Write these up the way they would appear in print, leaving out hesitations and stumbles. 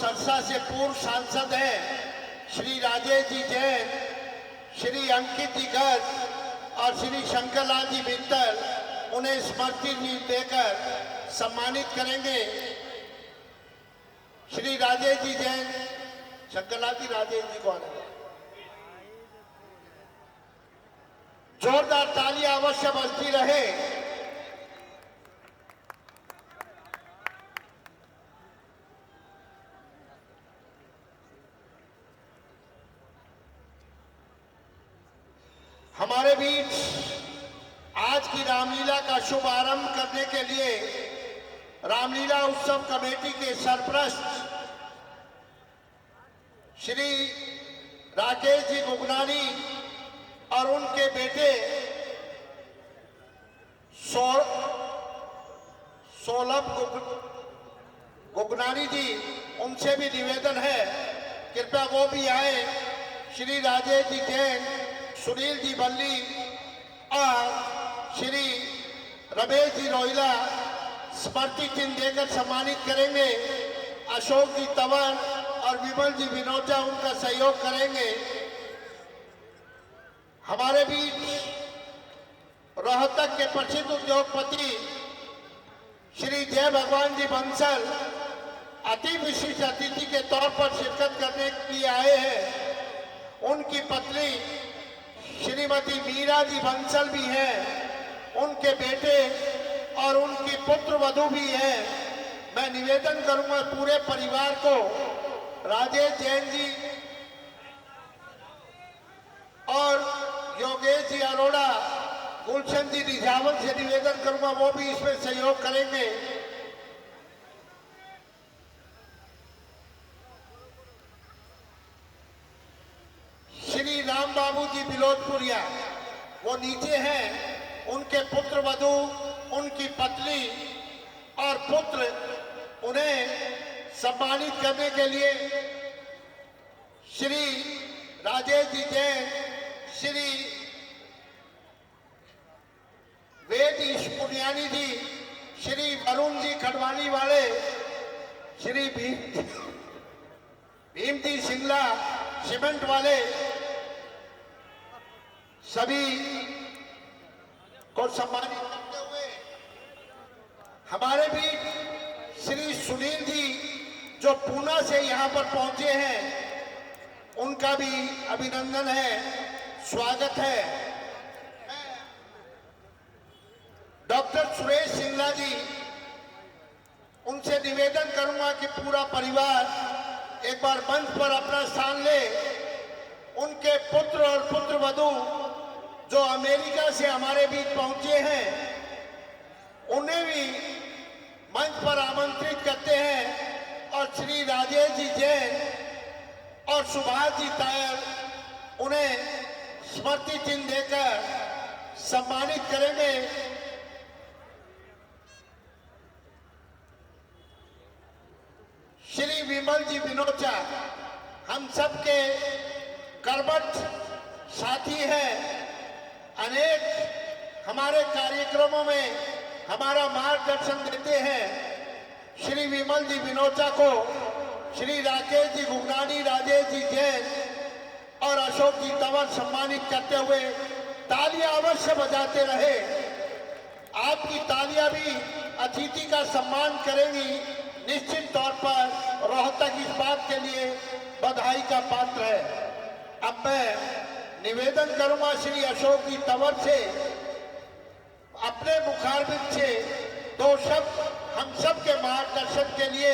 सरसा से पूर्व सांसद हैं श्री राजेश जी जैन, श्री अंकित जी गर्ग और श्री शंकरलाल जी मित्तल, उन्हें स्मृति जी देकर सम्मानित करेंगे। श्री राजेश जी जैन, शंकरलाल जी, राजेश जी कौन है? जोरदार तालियां अवश्य बजती रहे। हमारे बीच आज की रामलीला का शुभारंभ करने के लिए रामलीला उत्सव कमेटी के सरप्रस्त श्री राकेश जी गुगनानी और उनके बेटे सोलभ गुगनानी जी, उनसे भी निवेदन है कृपया वो भी आए। श्री राजेश जी जैन, सुनील जी बल्ली और श्री रमेश जी रोहिला स्मृति चिन्ह देकर सम्मानित करेंगे। अशोक जी तंवर और विमल जी विनोचा उनका सहयोग करेंगे। हमारे बीच रोहतक के प्रसिद्ध उद्योगपति श्री जय भगवान जी बंसल अति विशिष्ट अतिथि के तौर पर शिरकत करने के लिए आए हैं। उनकी पत्नी श्रीमती मीरा जी बंसल भी हैं, उनके बेटे और उनकी पुत्र वधू भी हैं। मैं निवेदन करूंगा पूरे परिवार को, राजेश जैन जी और योगेश जी अरोड़ा, गुलशन जी रिझावन से निवेदन करूंगा वो भी इसमें सहयोग करेंगे। श्री राम बाबू जी बिलोदपुरिया वो नीचे हैं, उनके पुत्र वधू, उनकी पत्नी और पुत्र, उन्हें सम्मानित करने के लिए श्री राजेश जी जैन, श्री वेद पुनियानी जी, श्री वरुण जी खडवानी वाले, श्री भीम जी सिंगला सीमेंट वाले, सभी को सम्मानित करते हुए हमारे बीच श्री सुनील जी जो पूना से यहाँ पर पहुंचे हैं, उनका भी अभिनंदन है, स्वागत है। डॉक्टर सुरेश सिंगला जी, उनसे निवेदन करूंगा कि पूरा परिवार एक बार मंच पर अपना स्थान ले। उनके पुत्र और पुत्र वधू जो अमेरिका से हमारे बीच पहुंचे हैं, उन्हें भी मंच पर आमंत्रित करते हैं और श्री राजेश जी जैन और सुभाष जी तायर उन्हें स्मृति चिन्ह देकर सम्मानित करेंगे। श्री विमल जी विनोचा हम सबके कर्मठ साथी हैं, अनेक हमारे कार्यक्रमों में हमारा मार्गदर्शन देते हैं। श्री विमल जी विनोचा को श्री राकेश जी गुगनानी, राजेश जी जैन और अशोक जी तंवर सम्मानित करते हुए तालियां अवश्य बजाते रहे। आपकी तालियां भी अतिथि का सम्मान करेंगी। निश्चित तौर पर रोहतक इस बात के लिए बधाई का पात्र है। अब मैं निवेदन करूंगा श्री अशोक जी तंवर से अपने मुखारबिंद से दो शब्द हम सब के मार्गदर्शन के लिए।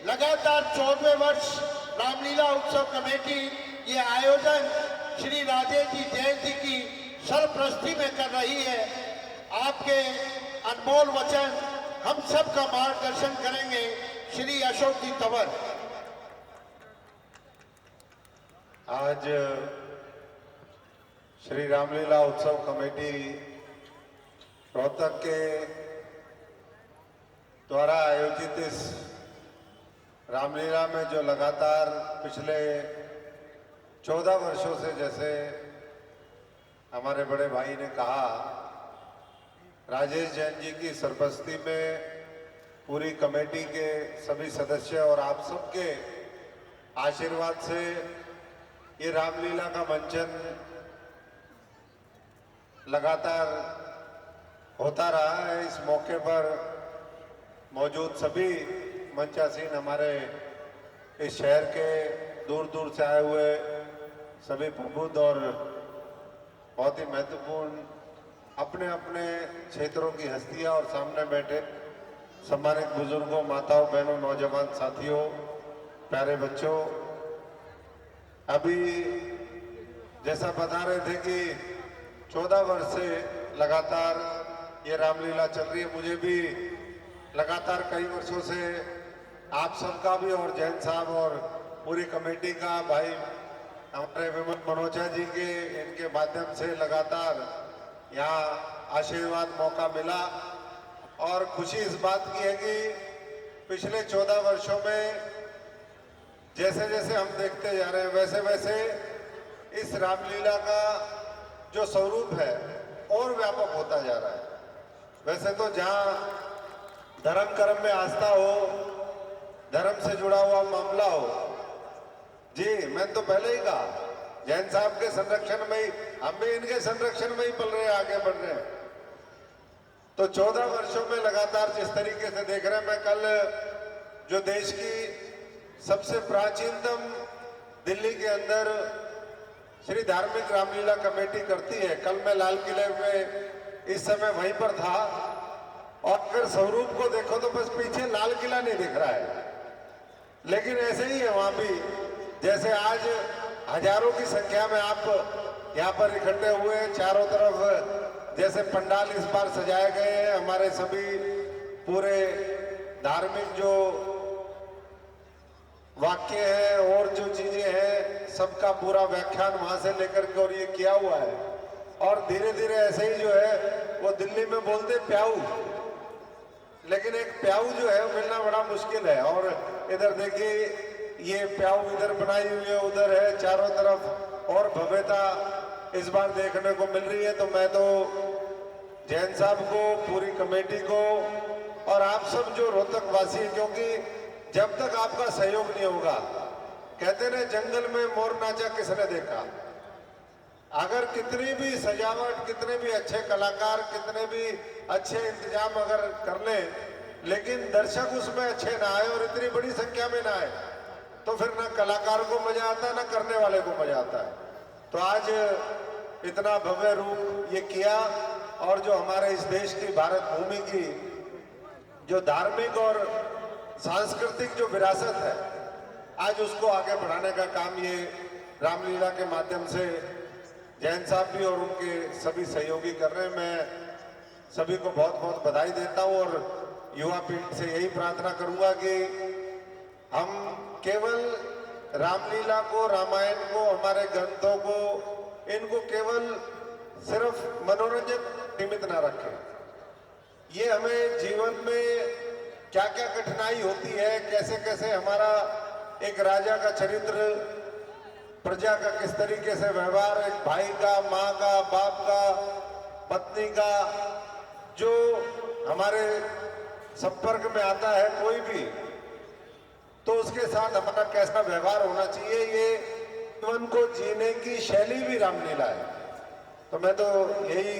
लगातार 14वें वर्ष रामलीला उत्सव कमेटी ये आयोजन श्री राजेश जी जैन जी की सरप्रस्ती में कर रही है। आपके अनमोल वचन हम सब का मार्गदर्शन करेंगे। श्री अशोक जी तंवर। आज श्री रामलीला उत्सव कमेटी रोहतक के द्वारा आयोजित इस रामलीला में जो लगातार पिछले 14 वर्षों से, जैसे हमारे बड़े भाई ने कहा, राजेश जैन जी की सरपरस्ती में पूरी कमेटी के सभी सदस्य और आप सबके आशीर्वाद से ये रामलीला का मंचन लगातार होता रहा है। इस मौके पर मौजूद सभी मंचासीन हमारे इस शहर के दूर दूर से आए हुए सभी प्रबुद्ध और बहुत ही महत्वपूर्ण अपने अपने क्षेत्रों की हस्तियां और सामने बैठे सम्मानित बुजुर्गों, माताओं, बहनों, नौजवान साथियों, प्यारे बच्चों, अभी जैसा बता रहे थे कि 14 वर्ष से लगातार ये रामलीला चल रही है। मुझे भी लगातार कई वर्षों से आप सबका भी और जैन साहब और पूरी कमेटी का, भाई हमारे विमल मनोचा जी के इनके माध्यम से लगातार यहाँ आशीर्वाद मौका मिला। और खुशी इस बात की है कि पिछले 14 वर्षों में जैसे जैसे हम देखते जा रहे हैं वैसे वैसे इस रामलीला का जो स्वरूप है और व्यापक होता जा रहा है। वैसे तो जहाँ धर्म कर्म में आस्था हो, धर्म से जुड़ा हुआ मामला हो, जी मैं तो पहले ही कहा जैन साहब के संरक्षण में ही, हम भी इनके संरक्षण में ही पल रहे हैं, आगे बढ़ रहे हैं। तो 14 वर्षों में लगातार जिस तरीके से देख रहे हैं, मैं कल जो देश की सबसे प्राचीनतम दिल्ली के अंदर श्री धार्मिक रामलीला कमेटी करती है, कल मैं लाल किले में इस समय वहीं पर था और अगर स्वरूप को देखो तो बस पीछे लाल किला नहीं दिख रहा है, लेकिन ऐसे ही है वहां भी। जैसे आज हजारों की संख्या में आप यहाँ पर इकट्ठे हुए, चारों तरफ जैसे पंडाल इस बार सजाए गए हैं, हमारे सभी पूरे धार्मिक जो वाक्य है और जो चीजें हैं सबका पूरा व्याख्यान वहां से लेकर के और ये किया हुआ है। और धीरे धीरे ऐसे ही जो है वो दिल्ली में बोलते प्याऊ, लेकिन एक प्याऊ जो है मिलना बड़ा मुश्किल है। और इधर देखिए ये प्याऊ इधर बनाई हुई है, उधर है, चारों तरफ और भव्यता इस बार देखने को मिल रही है। तो मैं तो जैन साहब को, पूरी कमेटी को और आप सब जो रोहतक वासी है, क्योंकि जब तक आपका सहयोग नहीं होगा, कहते ना जंगल में मोर नाचा किसने देखा, अगर कितनी भी सजावट, कितने भी अच्छे कलाकार, कितने भी अच्छे इंतजाम अगर कर ले, लेकिन दर्शक उसमें अच्छे ना आए और इतनी बड़ी संख्या में ना आए, तो फिर ना कलाकार को मजा आता है ना करने वाले को मजा आता है। तो आज इतना भव्य रूप ये किया और जो हमारे इस देश की, भारत भूमि की जो धार्मिक और सांस्कृतिक जो विरासत है, आज उसको आगे बढ़ाने का काम ये रामलीला के माध्यम से जैन साहब भी और उनके सभी सहयोगी कर रहे हैं। मैं सभी को बहुत बहुत बधाई देता हूँ और युवा पीढ़ी से यही प्रार्थना करूंगा कि हम केवल रामलीला को, रामायण को, हमारे ग्रंथों को, इनको केवल सिर्फ मनोरंजन सीमित ना रखें। ये हमें जीवन में क्या क्या कठिनाई होती है, कैसे कैसे हमारा एक राजा का चरित्र, प्रजा का किस तरीके से व्यवहार, एक भाई का, माँ का, बाप का, पत्नी का, जो हमारे संपर्क में आता है कोई भी, तो उसके साथ हमारा कैसा व्यवहार होना चाहिए, ये जीवन को जीने की शैली भी रामलीला है। तो मैं तो यही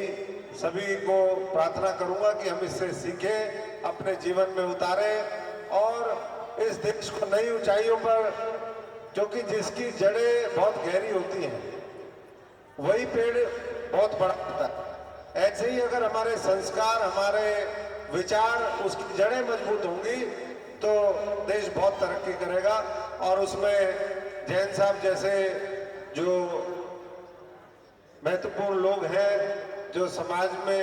सभी को प्रार्थना करूंगा कि हम इससे सीखें, अपने जीवन में उतारें और इस देश को नई ऊंचाइयों पर, क्योंकि जिसकी जड़ें बहुत गहरी होती हैं वही पेड़ बहुत बड़ा होता है। ऐसे ही अगर हमारे संस्कार, हमारे विचार, उसकी जड़ें मजबूत होंगी तो देश बहुत तरक्की करेगा। और उसमें जैन साहब जैसे जो महत्वपूर्ण लोग हैं, जो समाज में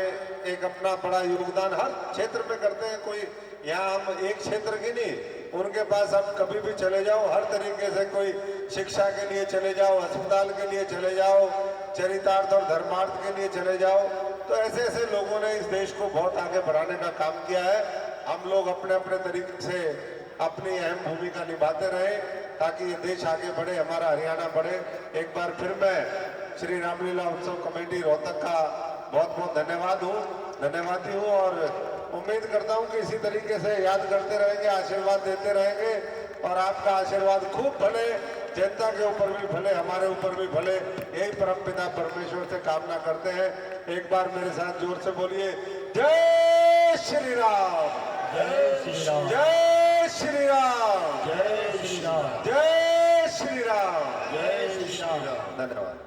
एक अपना बड़ा योगदान हर क्षेत्र में करते हैं, कोई यहाँ हम एक क्षेत्र की नहीं, उनके पास आप कभी भी चले जाओ, हर तरीके से, कोई शिक्षा के लिए चले जाओ, अस्पताल के लिए चले जाओ, चरितार्थ और धर्मार्थ के लिए चले जाओ, तो ऐसे ऐसे लोगों ने इस देश को बहुत आगे बढ़ाने का काम किया है। हम लोग अपने अपने तरीके से अपनी अहम भूमिका निभाते रहे ताकि ये देश आगे बढ़े, हमारा हरियाणा बढ़े। एक बार फिर मैं श्री रामलीला उत्सव कमेटी रोहतक का बहुत बहुत धन्यवादी हूँ और उम्मीद करता हूं कि इसी तरीके से याद करते रहेंगे, आशीर्वाद देते रहेंगे और आपका आशीर्वाद खूब भले, जनता के ऊपर भी भले, हमारे ऊपर भी भले, यही परमपिता परमेश्वर से कामना करते हैं। एक बार मेरे साथ जोर से बोलिए, जय श्री राम, जय श्री राम, जय श्री राम, जय श्री राम, जय श्री राम। जय श्री राम। धन्यवाद।